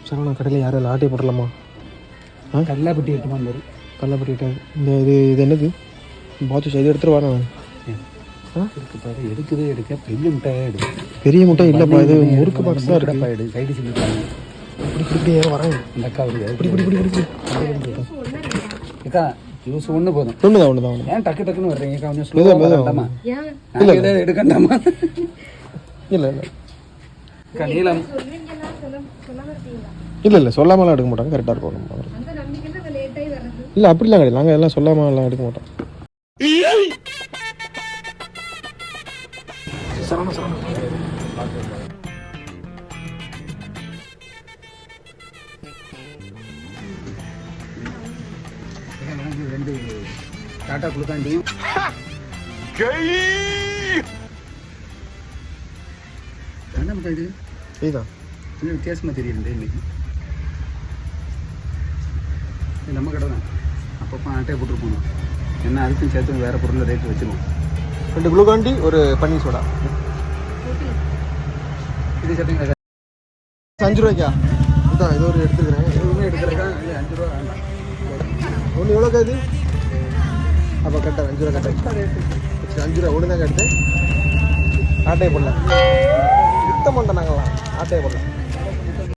சரவணா கடையில் யாரும் ஆட்டை போடலாமா? கல்லாப்பட்டி எட்டு வரும். கல்லாப்பட்டி எட்டு. இந்த இது என்னது பாத்து இது எடுத்துகிட்டு வரேன். பாரு எடுக்குதே எடுக்க பெரிய முட்டையாக எடுக்கும். பெரிய முட்டை இல்லைப்பா, இது முறுக்கு பாக்ஸ் தான் எடுப்பா எடு. சைடு சொல்லிட்டாங்க. இப்படி வரேன். இந்த அக்கா இப்படி அக்கா ஜூஸ் ஒன்று போதும். ஒன்று தான். ஏன் டக்குன்னு வர்றீங்க அக்கா? கொஞ்சம் ஸ்லோவாக வேண்டாமா? இல்லை எடுக்கண்டாமா? இல்லை அக்கா நீளம் இல்லை சொல்லாமலாம் எடுக்க மாட்டாங்க. கரெக்டாக இருக்கும். இல்லை அப்படிலாம் கிடையாது. நாங்கள் எல்லாம் சொல்லாமலாம் எடுக்க மாட்டோம். ரெண்டு டாட்டா குளுக்காண்டியும் என்ன மட்டும் இது இதுதான் கொஞ்சம் வித்தியாசமாக தெரியுது. இன்னைக்கு நம்ம கடை தான். அப்பப்போ ஆட்டையை போட்டு போகணும். என்ன அதுக்கும் சேர்த்து வேறு பொருள் ரேட்டு வச்சுருவோம். 2 குளுக்காண்டி ஒரு பன்னீர் சோடா. இது சேர்த்துங்க 5 ரூபாய்க்கா? இதுதான் இது ஒரு எடுத்துக்கிறேன். எதுவுமே எடுக்கிறக்கா? இல்லை 5 ரூபா வேண்டாம். ஒன்று எவ்வளோக்கா இது? அப்போ கரெக்டாக 5 ரூபா கரெக்டாக. சரி 5 ரூபா ஒன்று தான் கரெக்டு. ஆட்டையை போடலாம். சுத்தம் பண்ணிட்டோம் நாங்களாம். ஆட்டையை போடலாம்.